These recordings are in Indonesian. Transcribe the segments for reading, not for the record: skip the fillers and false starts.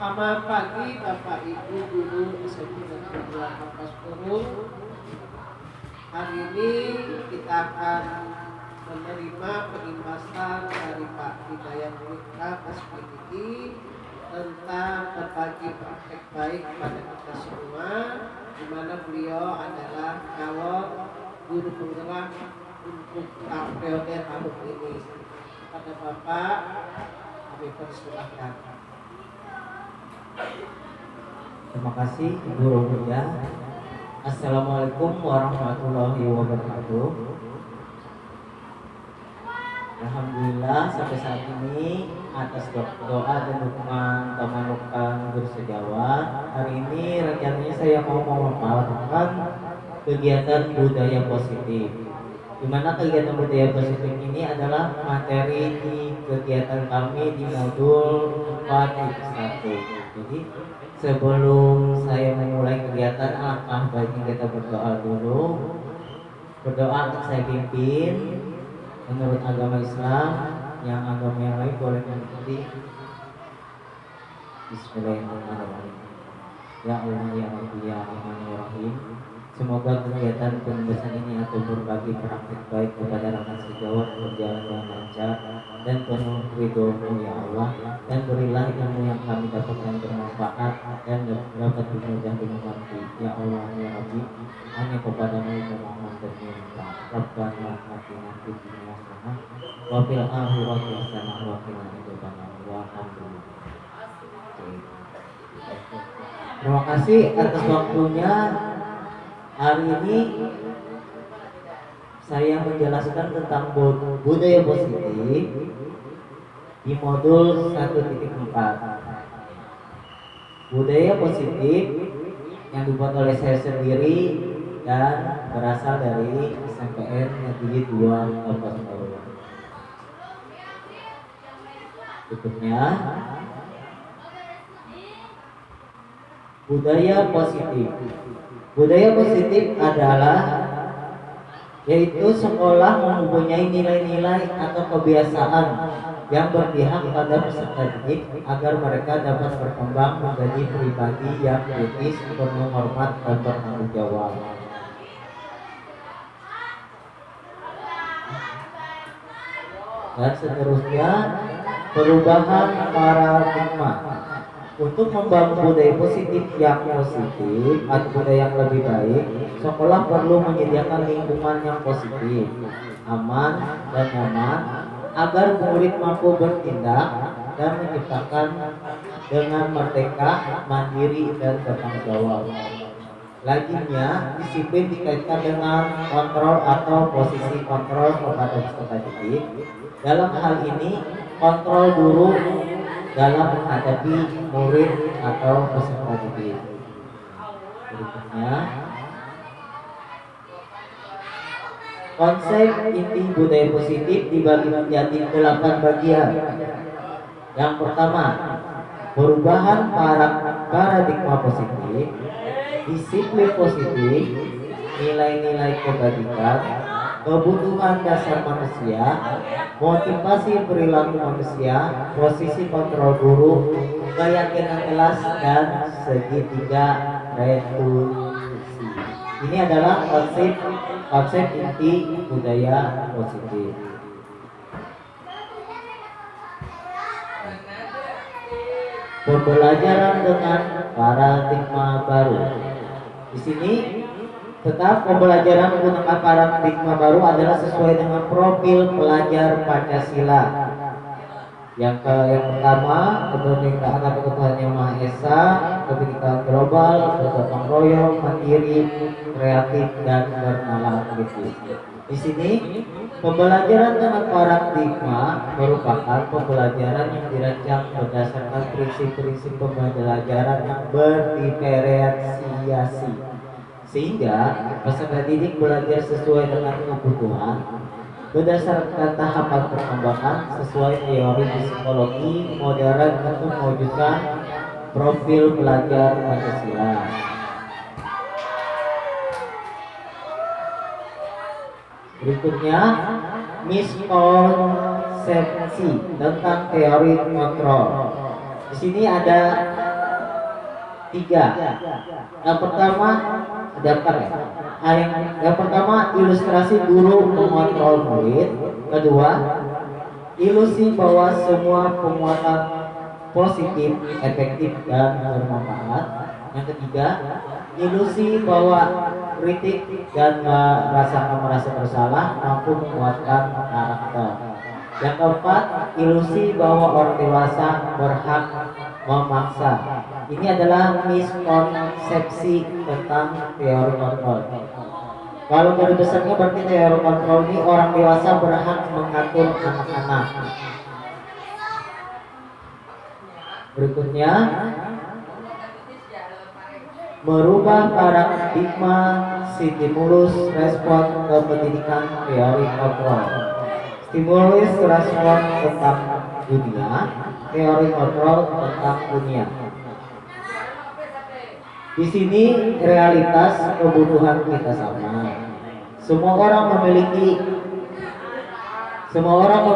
Selamat pagi Bapak Ibu Guru SMP Negeri 2 Kampus Purung. Hari ini kita akan menerima penjelasan dari Pak Hidayat Putra SPDI tentang berbagi praktek baik pada kita semua, di mana beliau adalah calon guru penggerak untuk periode tahun ini. Kepada Bapak, kami persilahkan. Terima kasih Ibu Rohia. Assalamualaikum warahmatullahi wabarakatuh. Alhamdulillah sampai saat ini atas doa dan dukungan Taman Guru Sejawat, hari ini rencananya saya mau memaparkan kegiatan budaya positif. Di mana kegiatan budaya positif ini adalah materi di kegiatan kami di modul 4.1. Jadi sebelum saya memulai kegiatan, alangkah baiknya kita berdoa dulu. Berdoa akan saya pimpin menurut agama Islam, yang agama yang lain boleh mengikuti. Bismillahirrahmanirrahim. Ya Allah ya Rabbi ya Rahman ya Rahim. Semoga kegiatan penugasan ini atau berbagi praktik baik kepada rakyat sejawat berjalan dengan lancar dan penuh ridho-Mu ya Allah, dan berilah ilmu yang kami dapatkan bermanfaat dan dapat dimudah dimengerti ya Allah ya Rabbi. Hanya kepadamu memohon dan meminta. Rabbana atina fid dunya hasanah wa fil akhirati hasanah wa qina adzabannar. Walhamdulillah. Terima kasih atas waktunya. Hari ini saya menjelaskan tentang budaya positif di modul 1.4. Budaya positif yang dibuat oleh saya sendiri dan berasal dari SMPN Negeri 2 Kabupaten Purung. Berikutnya, budaya positif. Budaya positif adalah yaitu sekolah mempunyai nilai-nilai atau kebiasaan yang berpihak pada peserta didik agar mereka dapat berkembang menjadi pribadi yang kritis, penuh hormat dan bertanggung jawab. Dan seterusnya, perubahan paradigma. Untuk membangun budaya positif yang positif atau budaya yang lebih baik, sekolah perlu menyediakan lingkungan yang positif, aman dan nyaman agar murid mampu bertindak dan menciptakan dengan merdeka, mandiri dan bertanggung jawab. Laginya, disiplin dikaitkan dengan kontrol atau posisi kontrol kepada peserta didik. Dalam hal ini, kontrol guru dalam menghadapi murid atau peserta didik. Berikutnya, konsep inti budaya positif dibagi menjadi 8 bagian. Yang pertama, perubahan paradigma positif, disiplin positif, nilai-nilai kebajikan, kebutuhan dasar manusia, motivasi perilaku manusia, posisi kontrol guru, keyakinan kelas, dan segitiga retribusi. Ini adalah konsep inti budaya positif. Pembelajaran dengan paradigma baru. Di sini tetap pembelajaran menggunakan paradigma baru adalah sesuai dengan profil pelajar Pancasila. Yang pertama, kemerdekaan atas Tuhan Yang Maha Esa, kebinekaan global, bergotong royong, mandiri, kreatif dan bernalar kritis. Di sini, pembelajaran dengan paradigma merupakan pembelajaran yang dirancang berdasarkan prinsip-prinsip pembelajaran yang berdiferensiasi, sehingga peserta didik belajar sesuai dengan kebutuhan berdasarkan tahapan perkembangan sesuai teori psikologi modern untuk mewujudkan profil pelajar Pancasila. Berikutnya, miskonsepsi tentang teori kontrol. Di sini ada tiga. Yang pertama, daftar ya. Yang pertama, ilustrasi guru mengontrol murid. Kedua, ilusi bahwa semua penguatan positif, efektif, dan bermanfaat. Yang ketiga, ilusi bahwa kritik dan merasa bersalah mampu menguatkan karakter. Yang keempat, ilusi bahwa orang dewasa berhak memaksa. Ini adalah miskonsepsi tentang teori kontrol. Kalau garis besarnya berarti teori kontrol ini orang dewasa berhak mengatur anak-anak. Berikutnya, merubah paradigma stimulus respon ke pendidikan teori kontrol. Stimulus respon tentang dunia, teori kontrol tentang dunia. Di sini realitas kebutuhan kita sama. Semua orang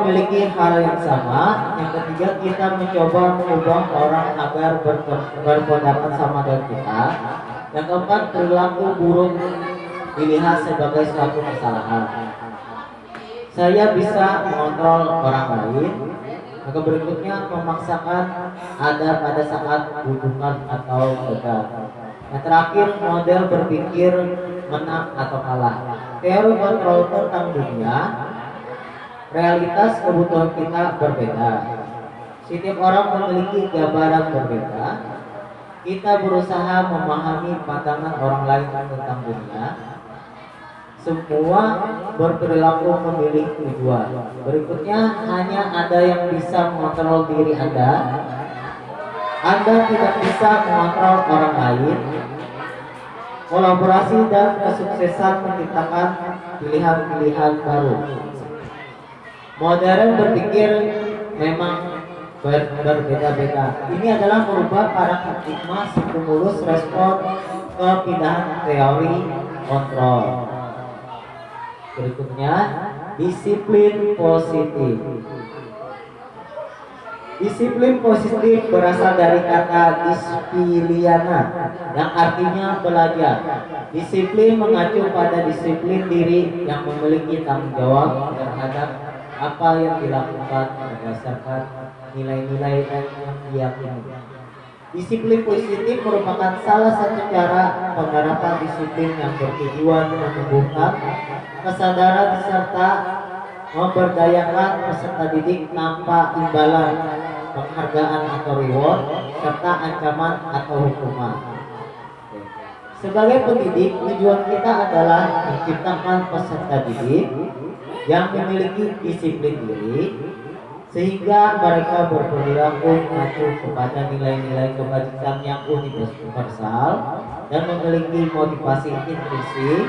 memiliki hal yang sama. Yang ketiga, kita mencoba mengubah orang agar berpendapat sama dengan kita. Yang keempat, perilaku buruk dilihat sebagai suatu kesalahan. Saya bisa mengontrol orang lain. Maka berikutnya, memaksakan ada pada saat butuhan atau gagal. Yang terakhir, model berpikir menang atau kalah. Teori kontrol tentang dunia. Realitas kebutuhan kita berbeda. Setiap orang memiliki gambaran berbeda. Kita berusaha memahami pandangan orang lain tentang dunia. Semua berperilaku memilih tujuan. Berikutnya, hanya ada yang bisa mengontrol diri Anda. Anda tidak bisa mengontrol orang lain. Kolaborasi dan kesuksesan menciptakan pilihan-pilihan baru. Modern berpikir memang berbeda-beda. Ini adalah merubah paradigma stimulus respon ke pindahan teori kontrol. Berikutnya, disiplin positif. Disiplin positif berasal dari kata disipiliana yang artinya belajar. Disiplin mengacu pada disiplin diri yang memiliki tanggung jawab terhadap apa yang dilakukan berdasarkan nilai-nilai yang diyakini. Disiplin positif merupakan salah satu cara penerapan disiplin yang bertujuan menumbuhkan kesadaran serta memberdayakan peserta didik tanpa imbalan, penghargaan atau reward, serta ancaman atau hukuman. Sebagai pendidik, tujuan kita adalah menciptakan peserta didik yang memiliki disiplin diri, sehingga mereka berperilaku mengacu kepada nilai-nilai kebajikan yang universal dan memiliki motivasi intrinsik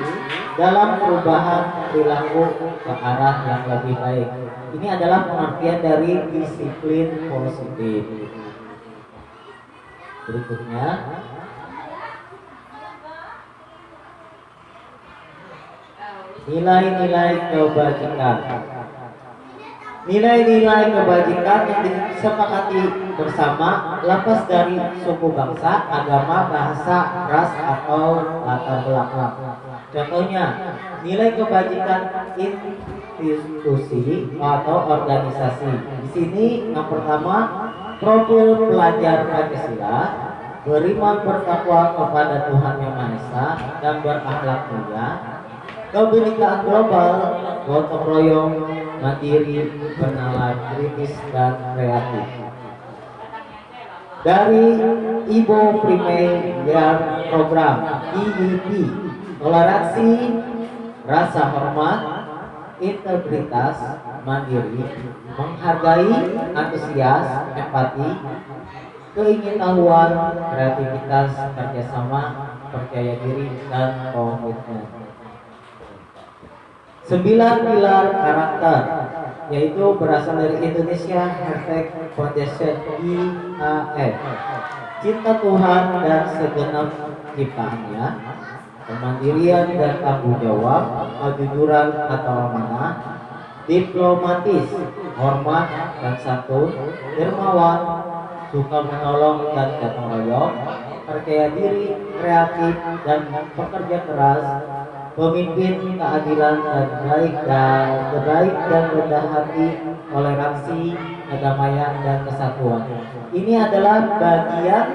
dalam perubahan perilaku ke arah yang lebih baik. Ini adalah pengertian dari disiplin positif. Berikutnya, nilai-nilai kebajikan. Nilai-nilai kebajikan yang disepakati bersama lepas dari suku bangsa, agama, bahasa, ras, atau latar belakang. Contohnya, nilai kebajikan institusi atau organisasi. Di sini yang pertama, profil pelajar Pancasila, beriman bertakwa kepada Tuhan Yang Maha Esa dan berakhlak mulia, kebinekaan global, gotong royong, mandiri, bernalar, kritis, dan kreatif. Dari Ibo Premier Program IUP, toleransi, rasa hormat, integritas, mandiri, menghargai, antusias, empati, keingintahuan, kreativitas, kerjasama, percaya diri, dan komitmen. 9 pilar karakter, yaitu berasal dari Indonesia Heritage Foundation IHF. Cinta Tuhan dan segenap ciptaannya, kemandirian dan tanggung jawab, kejujuran atau amanah, diplomatis, hormat dan santun, dermawan, suka menolong dan gotong royong, percaya diri, kreatif, dan pekerja keras, pemimpin keadilan dan baik dan rendah hati, toleransi, kedamaian dan kesatuan. Ini adalah bagian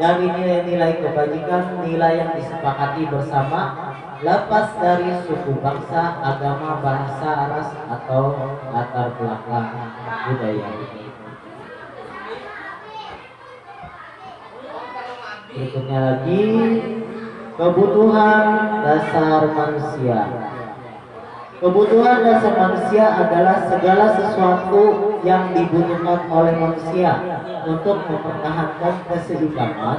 dari nilai-nilai kebajikan, nilai yang disepakati bersama, lepas dari suku, bangsa, agama, bahasa, ras, atau latar belakang budaya. Berikutnya lagi, kebutuhan dasar manusia. Kebutuhan dasar manusia adalah segala sesuatu yang dibutuhkan oleh manusia untuk mempertahankan keseimbangan,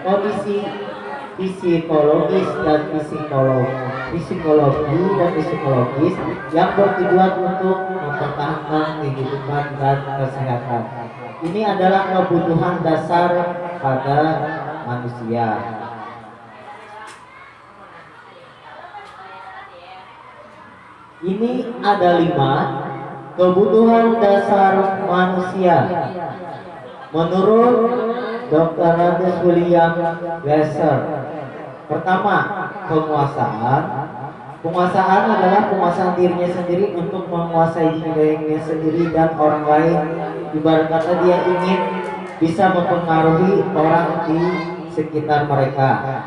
kondisi psikologis dan psikologis yang bertujuan untuk mempertahankan kehidupan dan kesehatan. Ini adalah kebutuhan dasar pada manusia. Ini ada 5 kebutuhan dasar manusia menurut Dr. Randes William Glasser. Pertama, penguasaan. Penguasaan adalah penguasaan dirinya sendiri untuk menguasai dirinya sendiri dan orang lain. Ibarat kata dia ingin bisa mempengaruhi orang di sekitar mereka.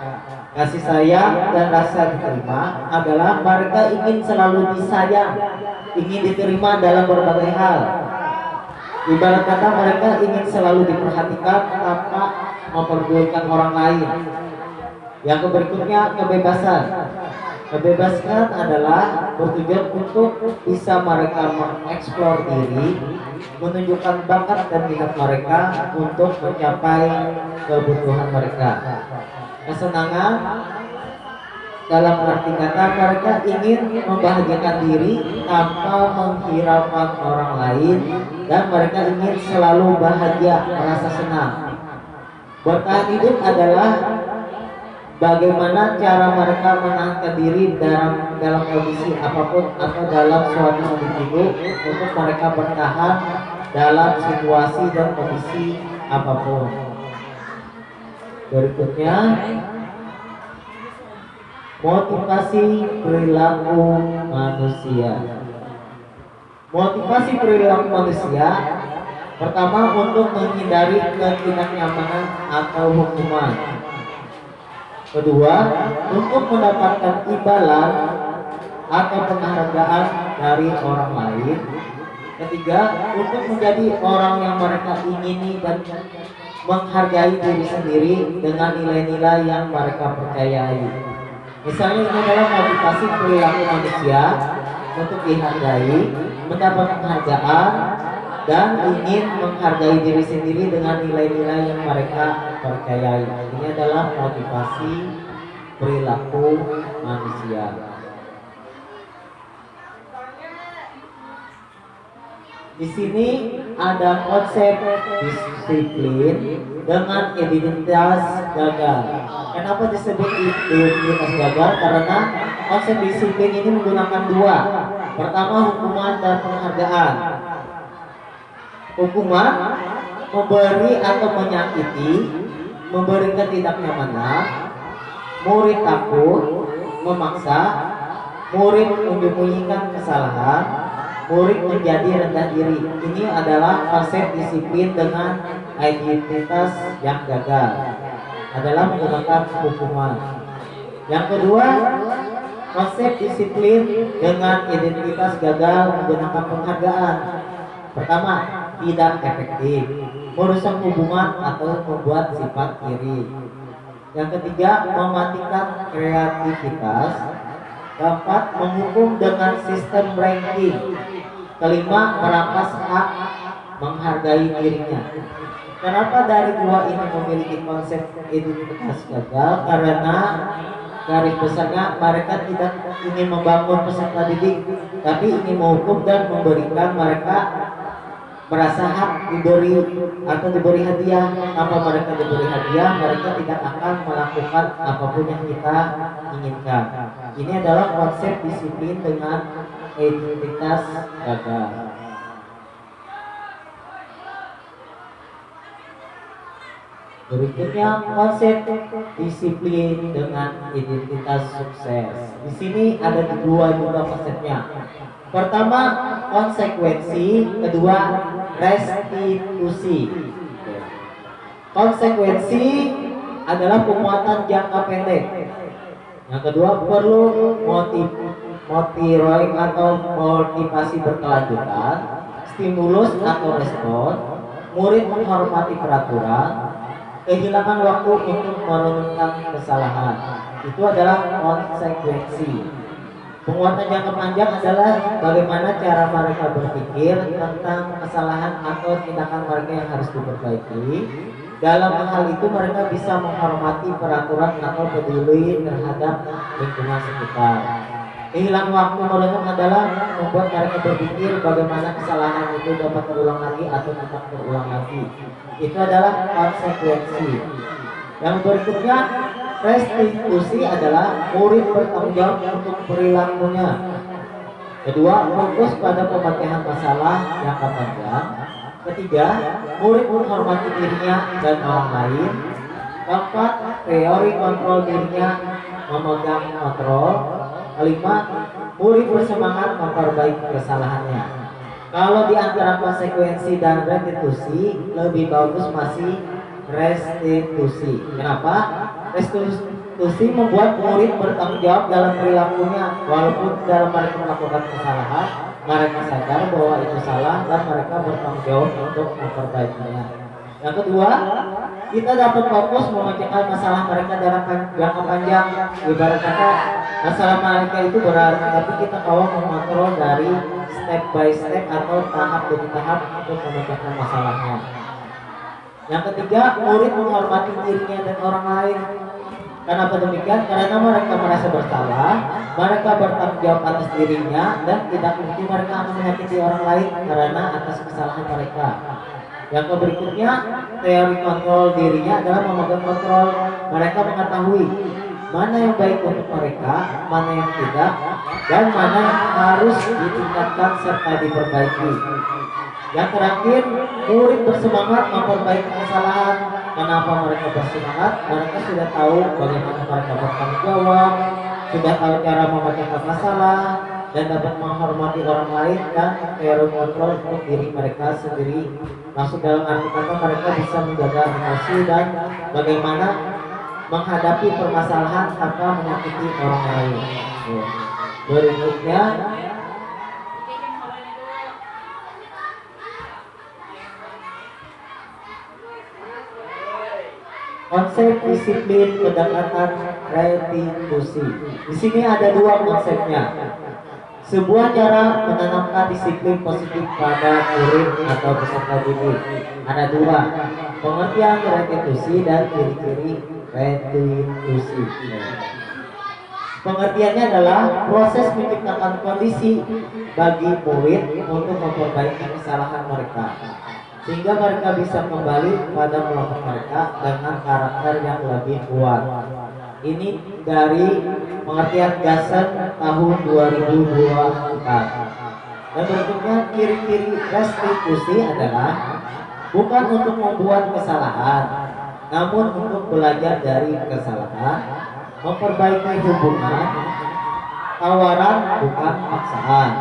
Kasih sayang dan rasa diterima adalah mereka ingin selalu disayang, ingin diterima dalam berbagai hal. Ibarat kata mereka ingin selalu diperhatikan tanpa memperdulikan orang lain. Yang berikutnya, kebebasan. Kebebasan adalah bertujuan untuk bisa mereka mengeksplor diri, menunjukkan bakat dan minat mereka untuk mencapai kebutuhan mereka. Kesenangan dalam arti kata mereka ingin membahagiakan diri tanpa menghiraukan orang lain, dan mereka ingin selalu bahagia, merasa senang. Bertahan hidup adalah bagaimana cara mereka menahankan diri dalam kondisi apapun atau dalam suatu individu untuk mereka bertahan dalam situasi dan kondisi apapun. Berikutnya, motivasi perilaku manusia. Motivasi perilaku manusia pertama, untuk menghindari ketidaknyamanan atau hukuman. Kedua, untuk mendapatkan imbalan atau penghargaan dari orang lain. Ketiga, untuk menjadi orang yang mereka ingini dan menghargai diri sendiri dengan nilai-nilai yang mereka percayai. Misalnya ini adalah motivasi perilaku manusia untuk dihargai, mendapat penghargaan, dan ingin menghargai diri sendiri dengan nilai-nilai yang mereka percayai. Ini adalah motivasi perilaku manusia. Di sini ada konsep disiplin dengan identitas gagal. Kenapa disebut identitas gagal? Karena konsep disiplin ini menggunakan 2. Pertama, hukuman dan penghargaan. Hukuman memberi atau menyakiti, memberi ketidaknyamanan, murid takut, memaksa, murid menyembunyikan kesalahan, murid menjadi rendah diri. Ini adalah konsep disiplin dengan identitas yang gagal, adalah menggunakan hukuman. Yang kedua, konsep disiplin dengan identitas gagal menggunakan penghargaan. Pertama, tidak efektif, merusak hubungan atau membuat sifat iri. Yang ketiga, mematikan kreativitas. Keempat, menghukum dengan sistem ranking. Kelima, merampas hak menghargai dirinya. Kenapa dari 2 ini memiliki konsep identitas gagal? Karena garis besarnya mereka tidak ingin membangun peserta didik, tapi ingin menghukum dan memberikan mereka merasa hak diberi atau diberi hadiah. Tanpa mereka diberi hadiah, mereka tidak akan melakukan apapun yang kita inginkan. Ini adalah konsep disiplin dengan identitas gagal. Berikutnya konsep disiplin dengan identitas sukses. Di sini ada dua juga konsepnya. Pertama konsekuensi, kedua restitusi. Konsekuensi adalah penguatan jangka pendek. Yang kedua perlu motivasi atau motivasi berkelanjutan, stimulus atau respon, murid menghormati peraturan, kehilangan waktu untuk merenungkan kesalahan. Itu adalah konsekuensi. Penguatan jangka panjang adalah bagaimana cara mereka berpikir tentang kesalahan atau tindakan mereka yang harus diperbaiki. Dalam hal itu mereka bisa menghormati peraturan atau peduli terhadap lingkungan sekitar. Kehilangan waktu merenung adalah membuat mereka berpikir bagaimana kesalahan itu dapat terulang lagi atau tidak terulang lagi. Itu adalah konsekuensi. Yang berikutnya restitusi adalah murid bertanggung jawab untuk perilakunya. Kedua, fokus pada pemecahan masalah jangka panjang. Ketiga, murid menghormati dirinya dan orang lain. Keempat, teori kontrol dirinya, memegang kontrol. Kelima, murid bersemangat memperbaiki kesalahannya. Kalau di antara konsekuensi dan restitusi, lebih bagus masih restitusi. Kenapa? Restitusi membuat murid bertanggung jawab dalam perilakunya. Walaupun dalam mereka melakukan kesalahan, mereka sadar bahwa itu salah dan mereka bertanggung jawab untuk memperbaikinya. Yang kedua, kita dapat fokus memecahkan masalah mereka dalam jangka panjang. Ibarat kata masalah mereka itu berat, tapi kita kawal mengontrol dari step by step atau tahap demi tahap untuk memecahkan masalahnya. Yang ketiga, murid menghormati dirinya dan orang lain. Kenapa demikian? Karena mereka merasa bersalah, mereka bertanggung jawab atas dirinya dan tidak mungkin mereka akan menyakiti orang lain karena atas kesalahan mereka. Yang berikutnya, teori kontrol dirinya adalah memegang kontrol. Mereka mengetahui mana yang baik untuk mereka, mana yang tidak, dan mana yang harus ditingkatkan serta diperbaiki. Yang terakhir, murid bersemangat memperbaiki kesalahan. Kenapa mereka bersemangat? Mereka sudah tahu bagaimana mereka bertanggung jawab, sudah tahu cara memecahkan masalah, dan dapat menghormati orang lain dan teori kontrol untuk diri mereka sendiri. Masuk dalam arti kata mereka bisa menjaga emosi dan bagaimana menghadapi permasalahan tanpa menyakiti orang lain. Berikutnya, konsep disiplin pendekatan restitusi. Di sini ada dua konsepnya. Sebuah cara menanamkan disiplin positif pada murid atau peserta didik. Ada dua, pengertian restitusi dan ciri-ciri restitusi. Pengertiannya adalah proses menciptakan kondisi bagi murid untuk memperbaiki kesalahan mereka, sehingga mereka bisa kembali pada kelompok mereka dengan karakter yang lebih kuat. Ini dari pengertian Gassen tahun 2024. Dan berikutnya, ciri-ciri restitusi adalah bukan untuk membuat kesalahan, namun untuk belajar dari kesalahan, memperbaiki hubungan, tawaran bukan paksaan.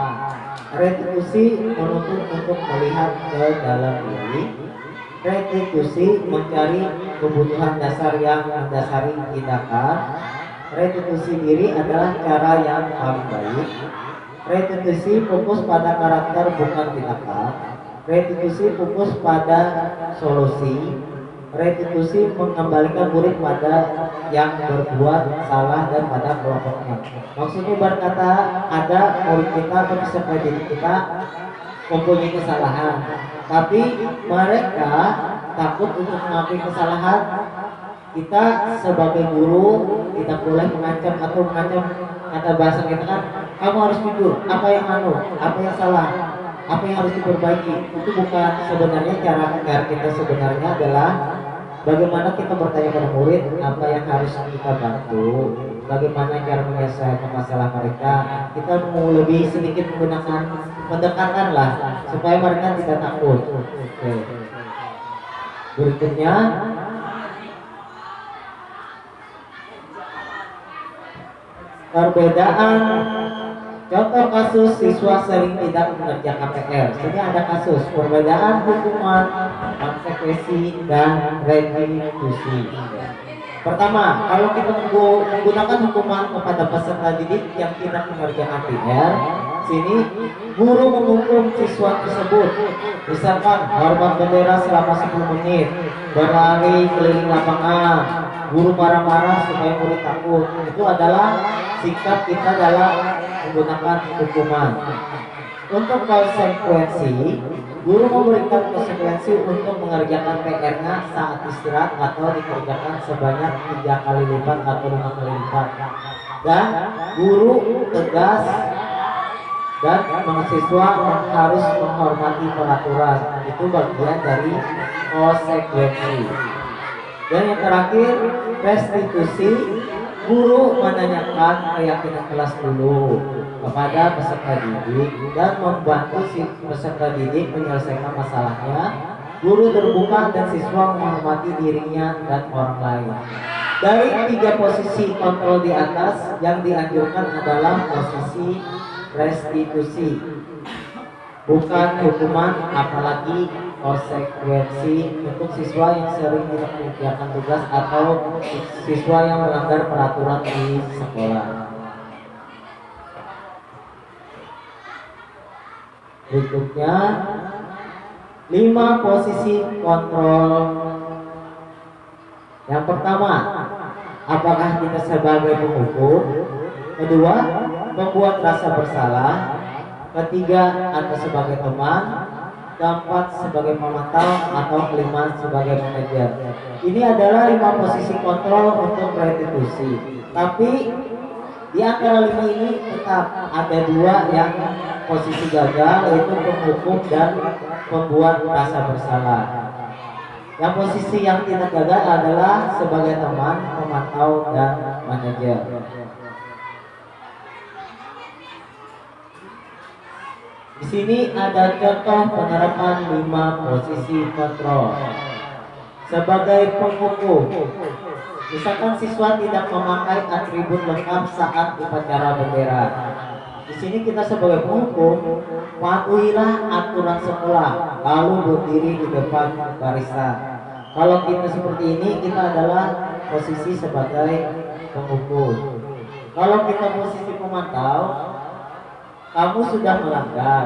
Restitusi menuntut untuk melihat ke dalam diri. Restitusi mencari kebutuhan dasar yang mendasari tindakan. Restitusi diri adalah cara yang paling baik. Restitusi fokus pada karakter bukan tindakan. Restitusi fokus pada solusi. Restitusi mengembalikan murid pada yang berbuat salah dan pada kelompoknya. Maksudnya berkata ada murid kita atau peserta didik kita mempunyai kesalahan, tapi mereka takut untuk mengakui kesalahan. Kita sebagai guru tidak boleh mengancam atau mengancam, kata bahasa kita kan, kamu harus jujur, apa yang apa yang salah, apa yang harus diperbaiki. Itu bukan sebenarnya cara kita. Sebenarnya adalah bagaimana kita bertanya pada murid apa yang harus kita bantu, bagaimana cara menyelesaikan masalah mereka. Kita mau lebih sedikit menggunakan pendekatan lah supaya mereka tidak takut. Oke. Berikutnya, Perbedaan contoh kasus siswa sering tidak mengerjakan PR. Sini ada kasus perbedaan hukuman, konsekuensi, dan retribusi. Pertama, kalau kita menggunakan hukuman kepada peserta didik yang tidak mengerjakan PR, sini guru menghukum siswa tersebut, misalkan hormat bendera selama 10 menit, berlari keliling lapangan, guru marah-marah supaya murid takut. Itu adalah sikap kita dalam menggunakan hukuman. Untuk konsekuensi, guru memberikan konsekuensi untuk mengerjakan PR-nya saat istirahat atau dikerjakan sebanyak 3 kali lipat atau 5 kali lipat. Dan guru tegas dan mahasiswa harus menghormati peraturan. Itu bagian dari konsekuensi. Dan yang terakhir, restitusi. Guru menanyakan keyakinan kelas dulu kepada peserta didik dan membantu si peserta didik menyelesaikan masalahnya. Guru terbuka dan siswa menghormati dirinya dan orang lain. Dari 3 posisi kontrol di atas, yang dianjurkan adalah posisi restitusi, bukan hukuman, apalagi konsekuensi untuk siswa yang sering tidak mengerjakan tugas atau siswa yang melanggar peraturan di sekolah. Berikutnya 5 posisi kontrol. Yang pertama, apakah kita sebagai penghukum? Kedua, membuat rasa bersalah. Ketiga, atau sebagai teman. Keempat, sebagai pemantau. Atau kelima, sebagai manajer. Ini adalah 5 posisi kontrol untuk restitusi. Tapi di antara 5 ini tetap ada 2 yang posisi gagal, yaitu penghukum dan membuat rasa bersalah. Yang posisi yang tidak gagal adalah sebagai teman, pemantau, dan manajer. Di sini ada contoh penerapan 5 posisi kontrol. Sebagai penghukum, misalkan siswa tidak memakai atribut lengkap saat upacara bendera. Di sini kita sebagai penghukum, patuhilah aturan sekolah, lalu berdiri di depan barisan. Kalau kita seperti ini, kita adalah posisi sebagai penghukum. Kalau kita posisi pemantau, kamu sudah melanggar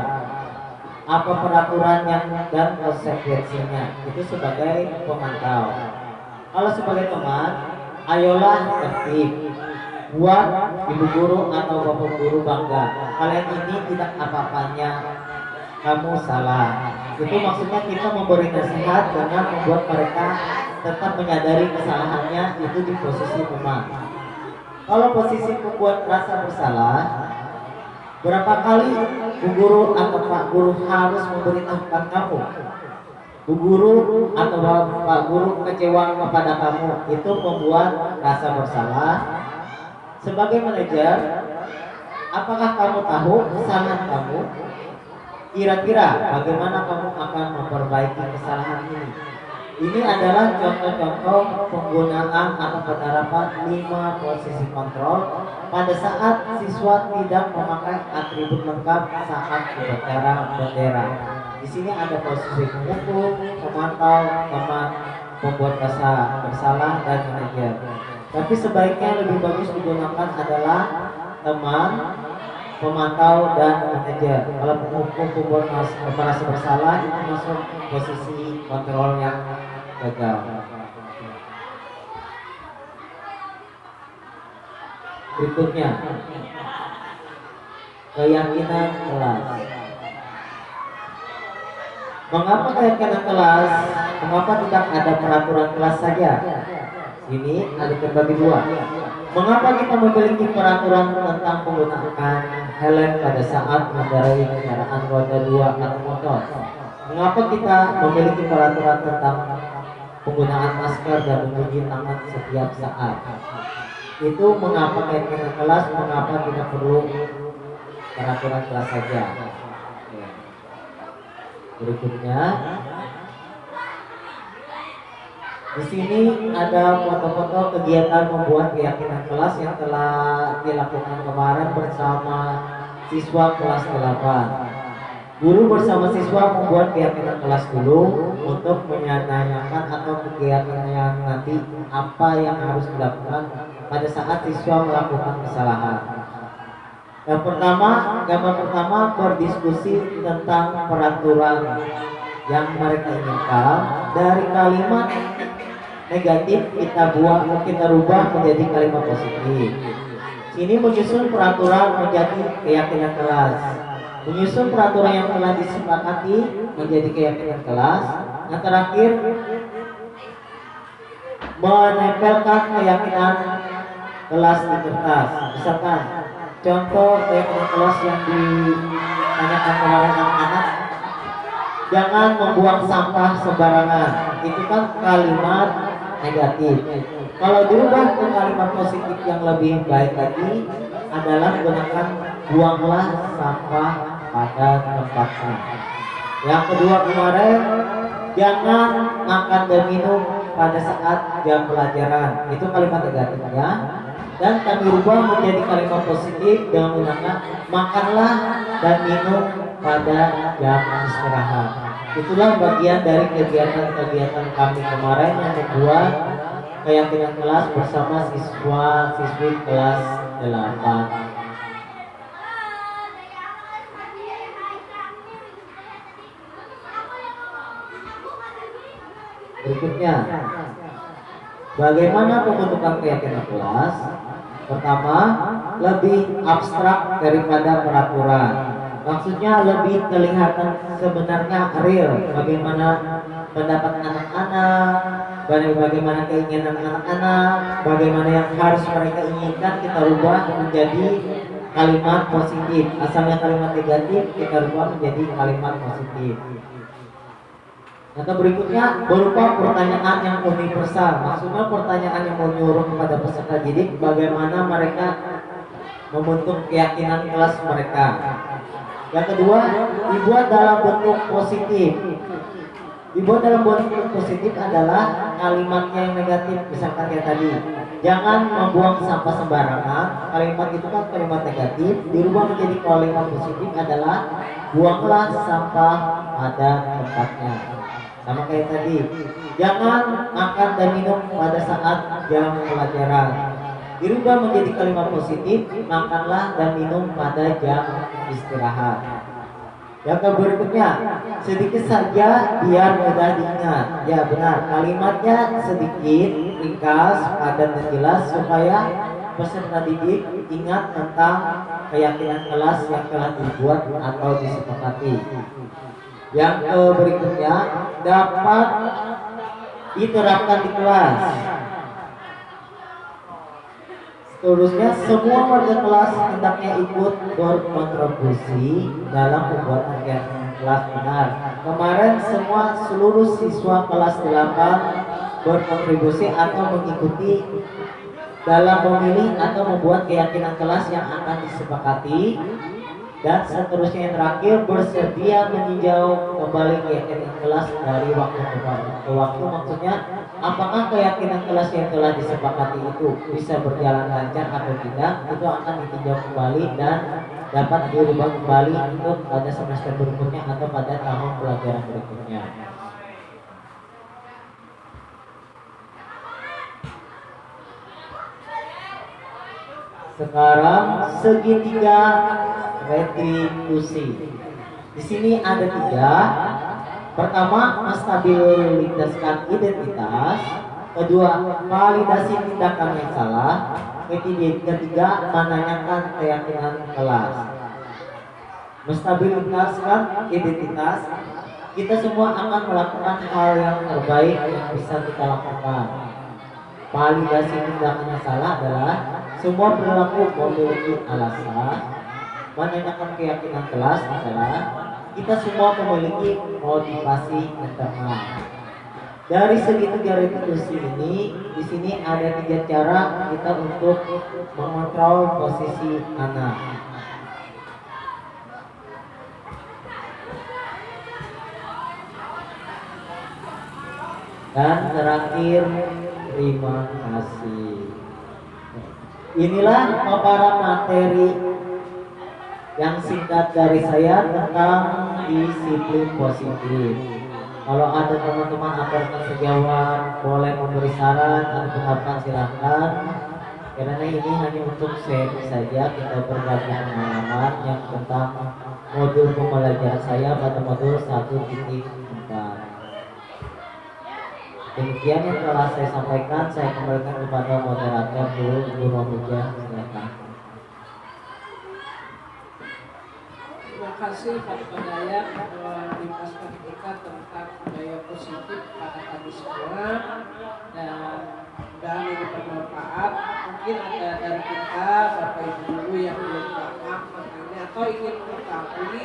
apa peraturannya dan konsekuensinya, itu sebagai pemantau. Kalau sebagai teman, ayolah tertib, buat ibu guru atau bapak guru bangga, kalian ini tidak apa-apanya, kamu salah. Itu maksudnya kita memberi nasihat dengan membuat mereka tetap menyadari kesalahannya, itu di posisi teman. Kalau posisi membuat rasa bersalah, berapa kali bu guru atau pak guru harus memberitahukan kamu? Bu guru atau pak guru kecewa kepada kamu, itu membuat rasa bersalah. Sebagai manajer, apakah kamu tahu kesalahan kamu? Kira-kira bagaimana kamu akan memperbaiki kesalahan ini? Ini adalah contoh-contoh penggunaan atau penerapan 5 posisi kontrol pada saat siswa tidak memakai atribut lengkap saat upacara bendera. Di sini ada posisi penghukum, pemantau, teman, pembuat rasa bersalah, dan manajer. Tapi sebaiknya lebih bagus digunakan adalah teman, pemantau, dan manajer. Kalau penghukum, pembuat rasa bersalah, itu masuk posisi kontrol yang gagal. Berikutnya, keyakinan kelas. Mengapa keyakinan kelas? Mengapa tidak ada peraturan kelas saja? Ini ada terbagi 2. Mengapa kita memiliki peraturan tentang penggunaan helm pada saat mengendarai kendaraan roda 2 atau motor? Mengapa kita memiliki peraturan tentang penggunaan masker dan mencuci tangan setiap saat? Itu mengapa keyakinan kelas, mengapa tidak perlu peraturan kelas saja. Berikutnya, Di sini ada foto-foto kegiatan membuat keyakinan kelas yang telah dilakukan kemarin bersama siswa kelas 8. Guru bersama siswa membuat keyakinan kelas dulu untuk menanyakan atau kegiatan yang nanti apa yang harus dilakukan pada saat siswa melakukan kesalahan. Gambar pertama berdiskusi tentang peraturan yang mereka inginkan. Dari kalimat negatif kita rubah menjadi kalimat positif. Sini menyusun peraturan menjadi keyakinan kelas. Menyusun peraturan yang telah disepakati menjadi keyakinan kelas. Yang terakhir, menempelkan keyakinan kelas di kertas. Misalkan contoh keyakinan kelas yang ditanyakan kemarin anak-anak, jangan membuang sampah sembarangan. Itu kan kalimat negatif. Kalau dirubah ke kalimat positif yang lebih baik lagi adalah gunakan buanglah sampah pada tempatnya. Yang kedua kemarin, jangan makan dan minum pada saat jam pelajaran. Itu kalimat negatifnya. Dan kami rubah menjadi kalimat positif dengan menggunakan makanlah dan minum pada jam istirahat. Itulah bagian dari kegiatan-kegiatan kami kemarin yang membuat keyakinan kelas bersama siswa-siswi kelas 8. Berikutnya, bagaimana pembentukan keyakinan kelas? Pertama, lebih abstrak daripada peraturan. Maksudnya lebih kelihatan sebenarnya real, bagaimana pendapat anak-anak, bagaimana keinginan anak-anak, bagaimana yang harus mereka inginkan kita rubah menjadi kalimat positif. Asalnya kalimat negatif kita rubah menjadi kalimat positif. Yang berikutnya berupa pertanyaan yang universal. Maksudnya pertanyaan yang menyuruh kepada peserta didik bagaimana mereka membentuk keyakinan kelas mereka. Yang kedua, dibuat dalam bentuk positif. Dibuat dalam bentuk positif adalah kalimatnya yang negatif. Misalkan kayak tadi, jangan membuang sampah sembarangan. Kalimat itu kan kalimat negatif. Dirubah menjadi kalimat positif adalah buanglah sampah pada tempatnya. Sama kayak tadi, jangan makan dan minum pada saat jam pelajaran. Dirubah menjadi kalimat positif, makanlah dan minum pada jam istirahat. Yang berikutnya, sedikit saja biar mudah diingat. Ya benar, kalimatnya sedikit, ringkas, padat dan jelas supaya peserta didik ingat tentang keyakinan kelas yang telah dibuat atau disepakati. Yang berikutnya, dapat diterapkan di kelas. Seterusnya, semua warga kelas hendaknya ikut berkontribusi dalam pembuatan keyakinan kelas. Benar, kemarin seluruh siswa kelas 8 berkontribusi atau mengikuti dalam memilih atau membuat keyakinan kelas yang akan disepakati. Dan seterusnya yang terakhir, bersedia meninjau kembali keyakinan kelas dari waktu ke waktu. Maksudnya, apakah keyakinan kelas yang telah disepakati itu bisa berjalan lancar atau tidak, itu akan ditinjau kembali dan dapat dirubah kembali untuk pada semester berikutnya atau pada tahun pelajaran berikutnya. Sekarang segitiga retribusi. Di sini ada 3. Pertama, menstabilitaskan identitas. Kedua, validasi tindakan yang salah. Ketiga, menanyakan keyakinan kelas. Menstabilitaskan identitas. Kita semua akan melakukan hal yang terbaik yang bisa kita lakukan. Validasi tindakan yang salah adalah semua perilaku memiliki alasan. Menanyakan keyakinan kelas adalah kita semua memiliki motivasi internal. Dari segitiga retribusi ini, di sini ada 3 cara kita untuk mengontrol posisi anak. Dan terakhir, terima kasih. Inilah paparan materi yang singkat dari saya tentang disiplin positif. Kalau ada teman-teman anggota sejawat boleh memberi saran atau pendapat silahkan. Karena ini hanya untuk sharing saja, kita berbagi pengalaman yang tentang modul pembelajaran saya pada modul 1.4. Demikian yang telah saya sampaikan, saya kembalikan kepada moderator dulu, Ibu Romuja, silakan. Terima kasih Pak Padaya menjelaskan kita tentang budaya positif pada kami semua, dan mudah-mudahan ini bermanfaat. Mungkin ada dari kita Bapak Ibu guru yang belum paham tentang atau ingin mengetahui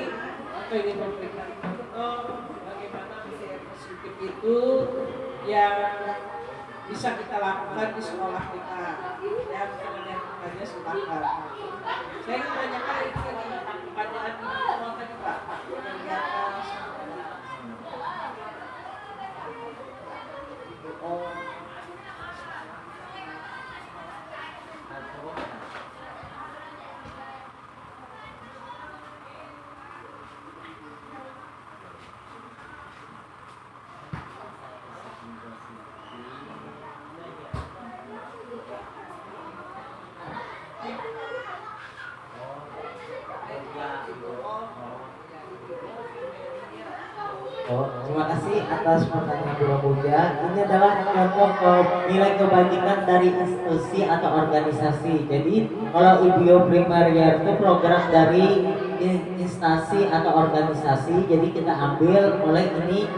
atau ingin memberikan contoh bagaimana budaya positif itu yang bisa kita lakukan di sekolah kita. Ya, mungkin ada yang bertanya, silakan. Saya ingin menanyakan ini pertanyaan di bawah tadi Pak, yang di atas. Oh. Oh, terima kasih atas pertanyaan Bu Romuja. Ini adalah contoh nilai kebajikan dari institusi atau organisasi. Jadi kalau IBO Primaria itu program dari instansi atau organisasi. Jadi kita ambil oleh ini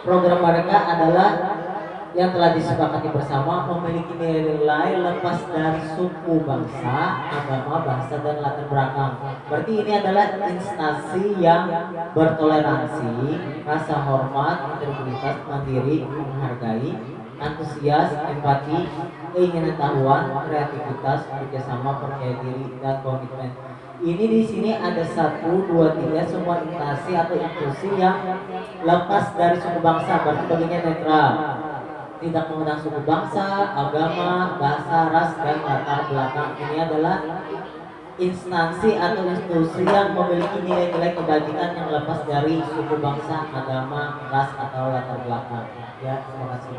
program mereka adalah yang telah disepakati bersama, memiliki nilai lepas dari suku, bangsa, agama, bahasa, dan latar belakang. Berarti ini adalah instansi yang bertoleransi, rasa hormat, integritas, mandiri, menghargai, antusias, empati, keingintahuan, kreativitas, kerjasama, percaya diri, dan komitmen. Ini di sini ada 1, 2, 3 semua instansi atau institusi yang lepas dari suku bangsa, berarti baginya netral, tidak mengundang suku bangsa, agama, bahasa, ras, dan latar belakang. Ini adalah instansi atau institusi yang memiliki nilai-nilai kebajikan yang lepas dari suku bangsa, agama, ras, atau latar belakang. Ya, terima kasih.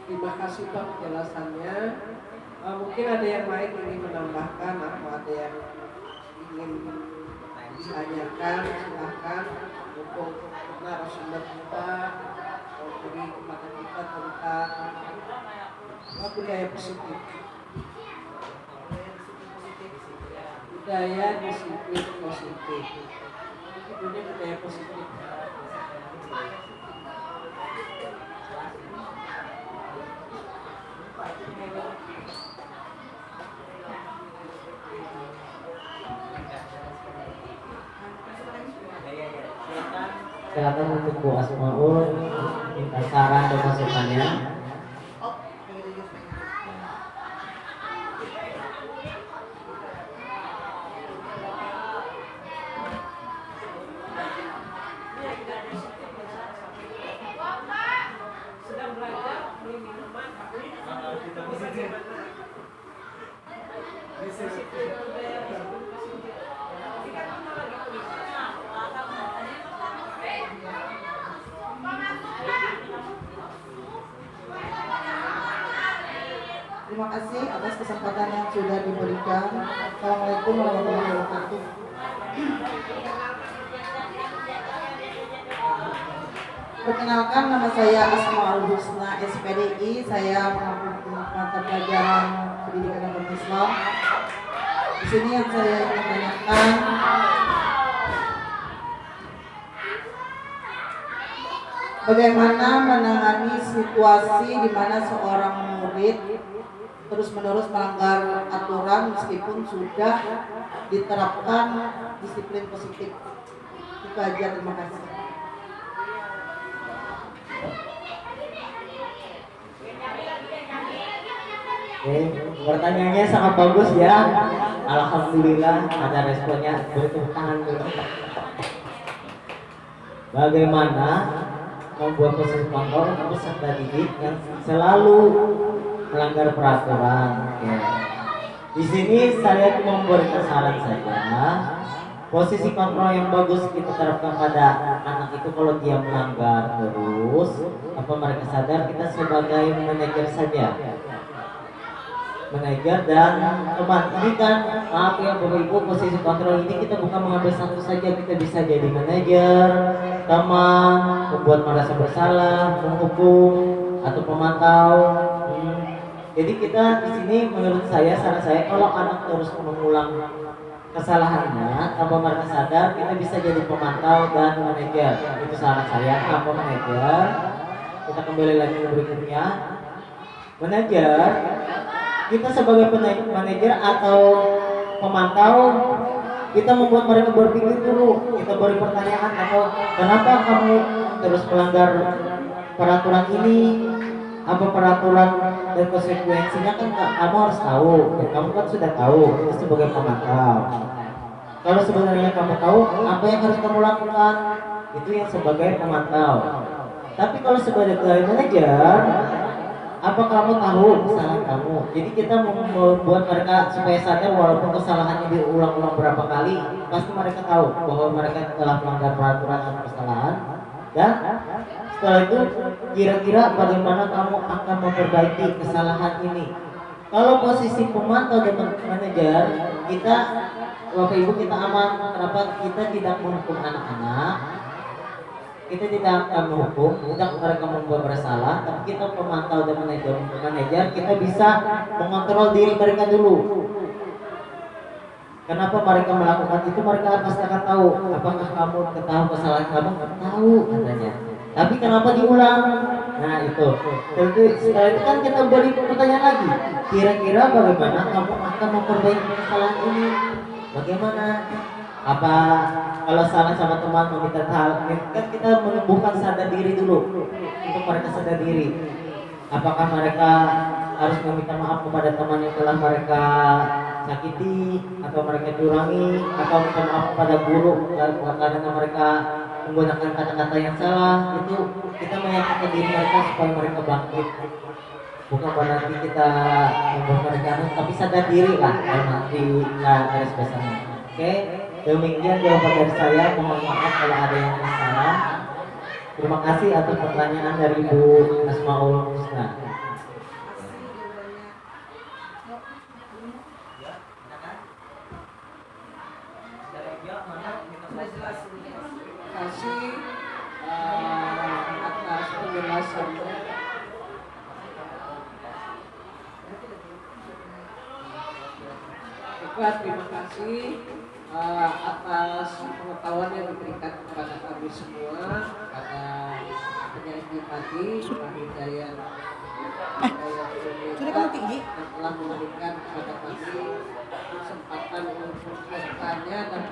Terima kasih Pak penjelasannya. Mungkin ada yang lain ingin menambahkan atau ada yang ingin ditanyakan, silahkan. Untuk narasumber kita beri kepada kita tentang budaya positif, budaya disiplin positif. Judulnya budaya positif. Silakan untuk Bu Asmaul minta saran dan masukannya. Terima kasih atas kesempatan yang sudah diberikan. Assalamualaikum warahmatullahi wabarakatuh. Perkenalkan, nama saya Asmaul Husna SPDI. Saya mengambil mata pelajaran pendidikan agama Islam. Di sini yang saya ingin tanyakan, bagaimana menangani situasi di mana seorang murid terus-menerus melanggar aturan meskipun sudah diterapkan disiplin positif. Itu aja, terima kasih. Oke, pertanyaannya sangat bagus ya. Alhamdulillah ada responnya. Beri tepuk tangan dulu. bagaimana membuat posisi kontrol untuk peserta didik yang selalu melanggar peraturan. Oke. Di sini saya cuma memberikan saran saja. Posisi kontrol yang bagus kita terapkan pada anak itu kalau dia melanggar terus, apa mereka sadar kita sebagai manajer saja, manajer dan teman. Ini kan maaf ya Bapak Ibu, posisi kontrol ini kita bukan mengambil satu saja, kita bisa jadi manajer, teman, membuat merasa bersalah, menghukum atau pemantau. Jadi kita di sini menurut saya, saran saya, kalau anak terus mengulang kesalahannya tanpa mereka sadar, kita bisa jadi pemantau dan manajer. Itu saran saya, apa manajer. Kita kembali lagi ke berikutnya. Manajer, kita sebagai manajer atau pemantau, kita membuat mereka berpikir dulu. Kita beri pertanyaan atau kenapa kamu terus melanggar peraturan ini? Apa peraturan dan konsekuensinya kan kamu harus tahu, dan kamu kan sudah tahu itu sebagai pemantau. Kalau sebenarnya kamu tahu apa yang harus kamu lakukan, itu yang sebagai pemantau. Tapi kalau sebagai manajer, apa kamu tahu kesalahan kamu? Jadi kita membuat mereka supaya sadar walaupun kesalahannya diulang-ulang berapa kali, pasti mereka tahu bahwa mereka telah melanggar peraturan atau kesalahan. Dan setelah itu kira-kira bagaimana kamu akan memperbaiki kesalahan ini. Kalau posisi pemantau dan manajer, kita Bapak Ibu kita aman. Kenapa? Kita tidak menghukum anak-anak, kita tidak akan menghukum, tidak mereka membuat bersalah, tapi kita pemantau dan manajer kita bisa mengontrol diri mereka dulu. Kenapa mereka melakukan itu? Mereka pasti akan tahu. Apakah kamu tahu kesalahan kamu? Tahu katanya. Tapi kenapa diulang? Nah itu. Tentu setelah itu kan kita beri pertanyaan lagi. Kira-kira bagaimana kamu akan memperbaiki kesalahan ini? Bagaimana? Apa kalau salah sama teman meminta hal? Kan kita menumbuhkan sadar diri dulu. Untuk mereka sadar diri. Apakah mereka harus meminta maaf kepada teman yang telah mereka sakiti atau mereka curangi, atau minta maaf kepada guru karena mereka menggunakan kata-kata yang salah? Itu kita meyakinkan diri mereka supaya mereka bangkit. Bukan berarti kita membuat mereka tapi sadar diri lah kalau nanti garis besarnya. Oke, demikian jawaban dari saya. Mohon maaf kalau ada yang salah. Terima kasih atas pertanyaan dari Bu Asmaul Husna. Terima kasih atas penjelasannya. Juga terima kasih atas pengetahuan yang diberikan kepada kami semua pada penyaji tadi, Pak Hidayat yang telah memberikan kepada kami kesempatan untuk bertanya dan